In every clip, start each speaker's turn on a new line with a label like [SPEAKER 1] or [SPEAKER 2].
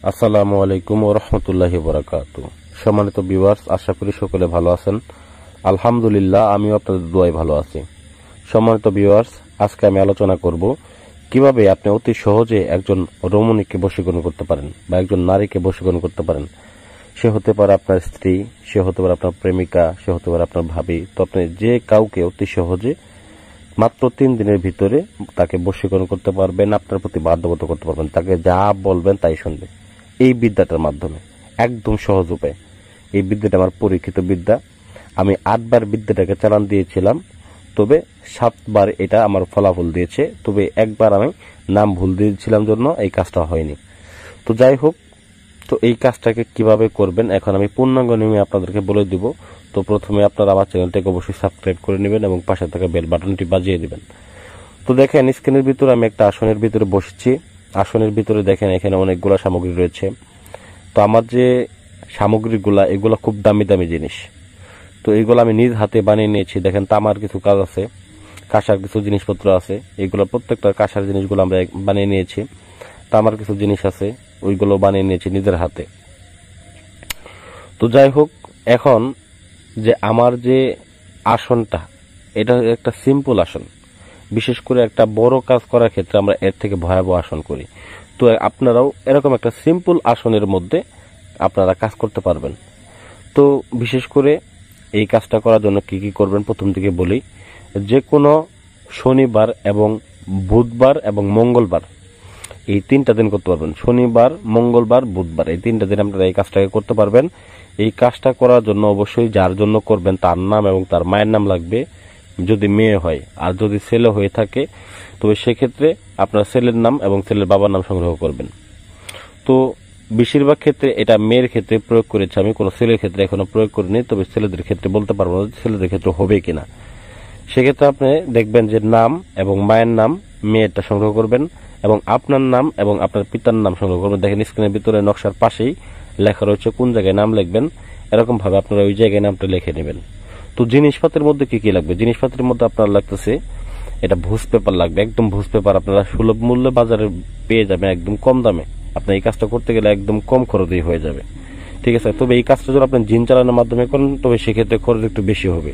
[SPEAKER 1] আসসালামু আলাইকুম ওয়া রাহমাতুল্লাহি ওয়া বারাকাতুহু। সম্মানিত ভিউয়ার্স, আশা করি সকলে ভালো আছেন। আলহামদুলিল্লাহ, আমিও আপনাদের দোয়ায় ভালো আছি। সম্মানিত ভিউয়ার্স, আজকে আমি আলোচনা করব কিভাবে আপনি অতি সহজে একজন রমণীকে বশীকরণ করতে পারেন বা একজন নারীকে বশীকরণ করতে পারেন। সে হতে পারে আপনার স্ত্রী, সে হতে পারে আপনার প্রেমিকা, সে হতে পারে আপনার ভাবি। তো আপনি যে কাউকে অতি সহজে মাত্র 3 দিনের ভিতরে তাকে বশীকরণ করতে পারবেন, আপনার প্রতি বাধ্যগত করতে পারবেন, তাকে যা বলবেন তাই শুনবে এই বিদ্যাটার মাধ্যমে। একদম সহজ উপায়। এই বিদ্যাটা আমার পরীক্ষিত বিদ্যা। আমি 8 বার বিদ্যাটাকে চালান দিয়েছিলাম, তবে 7 বার এটা আমার ফলাফল দিয়েছে। তবে একবার আমি নাম ভুল দিয়েছিলাম জন্য এই কাজটা হয়নি। তো যাই হোক, তো এই কাজটাকে কিভাবে করবেন এখন আমি পূর্ণাঙ্গ নিয়মে আপনাদেরকে বলে দিব। তো প্রথমে আপনারা আমার চ্যানেলটাকে অবশ্যই সাবস্ক্রাইব করে নেবেন এবং পাশে থাকা বেল বাটনটি বাজিয়ে দিবেন। তো দেখেন, স্ক্রিনের ভিতরে আমি একটা আসনের ভিতরে বসেছি। আসনের ভিতরে দেখেন এখানে অনেকগুলা সামগ্রী রয়েছে। তো আমার যে সামগ্রীগুলা, এগুলা খুব দামি দামি জিনিস। তো এইগুলো আমি নিজ হাতে বানিয়ে নিয়েছি। দেখেন, তামার কিছু কাজ আছে, কাঁসার কিছু জিনিসপত্র আছে। এইগুলো প্রত্যেকটা কাঁসার জিনিসগুলো আমরা বানিয়ে নিয়েছি। তামার কিছু জিনিস আছে, ওইগুলো বানিয়ে নিয়েছি নিজের হাতে। তো যাই হোক, এখন যে আমার যে আসনটা, এটা একটা সিম্পল আসন। বিশেষ করে একটা বড় কাজ করার ক্ষেত্রে আমরা এর থেকে ভয়াবহ আসন করি। তো আপনারাও এরকম একটা সিম্পল আসনের মধ্যে আপনারা কাজ করতে পারবেন। তো বিশেষ করে এই কাজটা করার জন্য কি কি করবেন প্রথম থেকে বলি। যে কোনো শনিবার এবং বুধবার এবং মঙ্গলবার, এই 3টা দিন করতে পারবেন। শনিবার, মঙ্গলবার, বুধবার, এই 3টা দিন আপনারা এই কাজটাকে করতে পারবেন। এই কাজটা করার জন্য অবশ্যই যার জন্য করবেন তার নাম এবং তার মায়ের নাম লাগবে, যদি মেয়ে হয়। আর যদি ছেলে হয়ে থাকে তবে সেক্ষেত্রে আপনার ছেলের নাম এবং ছেলের বাবার নাম সংগ্রহ করবেন। তো বেশিরভাগ ক্ষেত্রে এটা মেয়ের ক্ষেত্রে প্রয়োগ করেছে আমি, কোনো ছেলের ক্ষেত্রে এখনো প্রয়োগ করিনি। তবে ছেলেদের ক্ষেত্রে বলতে পারবো না ছেলেদের ক্ষেত্রে হবে কিনা। সেক্ষেত্রে আপনি দেখবেন যে নাম এবং মায়ের নাম মেয়েরটা সংগ্রহ করবেন এবং আপনার নাম এবং আপনার পিতার নাম সংগ্রহ করবেন। দেখেন স্ক্রিনের ভিতরে নকশার পাশেই লেখা রয়েছে কোন জায়গায় নাম লিখবেন। এরকম ভাবে আপনারা ওই জায়গায় নামটা লিখে নেবেন। তো জিনিসপত্রের মধ্যে কি কি লাগবে? জিনিসপত্রের মধ্যে আপনার লাগতেছে, এটা ভুজ পেপার লাগবে। একদম ভুজ পেপার আপনারা সুলভ মূল্যে বাজারে পেয়ে যাবেন, একদম কম দামে। আপনি এই কাজটা করতে গেলে একদম কম খরচেই হয়ে যাবে, ঠিক আছে? তবে এই কাজটা যদি আপনি জিন চালানোর মাধ্যমে করেন তবে সেক্ষেত্রে খরচ একটু বেশি হবে।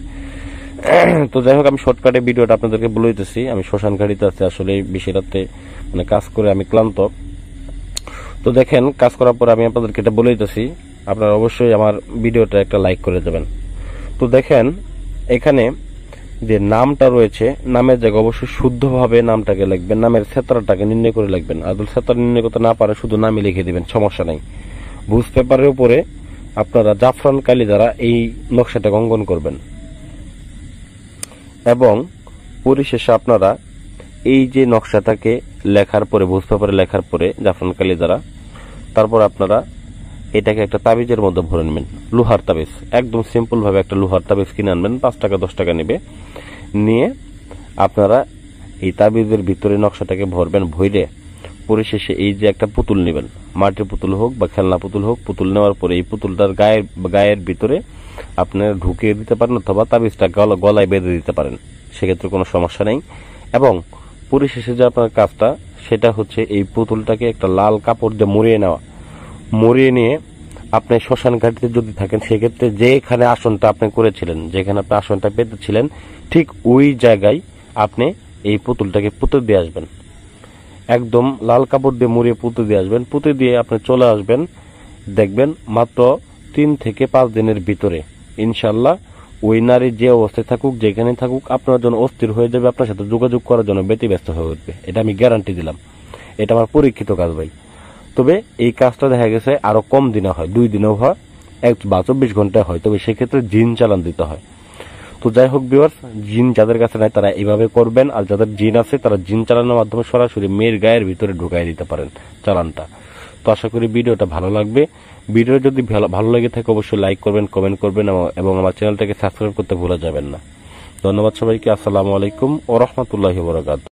[SPEAKER 1] তো যাই হোক, আমি শর্টকাটে ভিডিওটা আপনাদেরকে বলে দিতেছি। আমি শ্মশান ঘাটিতে আছি, আসলে বেশি রাতে মানে কাজ করে আমি ক্লান্ত। তো দেখেন, কাজ করার পর আমি আপনাদেরকে এটা বলে দিতেছি, আপনারা অবশ্যই আমার ভিডিওটা একটা লাইক করে দেবেন। তো দেখেন, এখানে যে নামটা রয়েছে, নামের জায়গায় অবশ্যই শুদ্ধভাবে নামটাকে লিখবেন। নামের ক্ষেত্রটাকে নির্ণয় করে লিখবেন। আর যদি ক্ষেত্র নির্ণয় করতে না পারে শুধু নামই লিখে দিবেন, সমস্যা নাই। ভুজ পেপারের উপরে আপনারা জাফরান কালি দ্বারা এই নকশাটাকে অঙ্কন করবেন এবং পরিশেষে আপনারা এই যে নকশাটাকে লেখার পরে, ভুজ পেপারে লেখার পরে জাফরান কালি দ্বারা, তারপর আপনারা এটাকে একটা তাবিজের মধ্যে ভরে নেবেন। লোহার তাবিজ, একদম সিম্পল ভাবে একটা লোহার তাবিজ কিনে আনবেন। 5 টাকা 10 টাকা নেবে। নিয়ে আপনারা এই তাবিজের ভিতরে নকশাটাকে ভরবেন। ভরে পরিশেষে এই যে একটা পুতুল নেবেন, মাটির পুতুল হোক বা খেলনা পুতুল হোক। পুতুল নেওয়ার পরে এই পুতুলটার গায়ের ভিতরে আপনারা ঢুকিয়ে দিতে পারেন অথবা তাবিজটা গলায় বেঁধে দিতে পারেন, সেক্ষেত্রে কোনো সমস্যা নেই। এবং পরিশেষে যে আপনার কাজটা, সেটা হচ্ছে এই পুতুলটাকে একটা লাল কাপড় দিয়ে মুড়িয়ে নেওয়া। মুড়িয়ে নিয়ে আপনি শ্মশান ঘাটিতে যদি থাকেন, সেক্ষেত্রে যেখানে আসনটা আপনি করেছিলেন, যেখানে আপনি আসনটা পেতেছিলেন, ঠিক ওই জায়গায় আপনি এই পুতুলটাকে পুঁতে দিয়ে আসবেন। একদম লাল কাপড় দিয়ে মুড়িয়ে পুঁতে দিয়ে আসবেন। পুঁতে দিয়ে আপনি চলে আসবেন। দেখবেন মাত্র 3 থেকে 5 দিনের ভিতরে ইনশাল্লাহ ওই নারী যে অবস্থায় থাকুক, যেখানে থাকুক, আপনার জন্য অস্থির হয়ে যাবে, আপনার সাথে যোগাযোগ করার জন্য ব্যতিব্যস্ত হয়ে উঠবে। এটা আমি গ্যারান্টি দিলাম। এটা আমার পরীক্ষিত কাজ ভাই। তবে এই কাজটা দেখা গেছে আরো কম দিনে হয়, 2 দিনেও হয়, 1 বা 24 ঘন্টায় হয়। তবে সেক্ষেত্রে জিন চালান দিতে হয়। তো যাই হোক ভিউয়ার্স, জিন যাদের কাছে নাই তারা এইভাবে করবেন। আর যাদের জিন আছে তারা জিন চালানোর মাধ্যমে সরাসরি মেয়ের গায়ের ভিতরে ঢুকাই দিতে পারেন চালানটা। তো আশা করি ভিডিওটা ভালো লাগবে। ভিডিও যদি ভালো লেগে থাকে অবশ্যই লাইক করবেন, কমেন্ট করবেন এবং আমার চ্যানেলটাকে সাবস্ক্রাইব করতে ভুলে যাবেন না। ধন্যবাদ সবাইকে। আসসালামু আলাইকুম ওয়া রাহমাতুল্লাহি ওয়া বারাকাতুহু।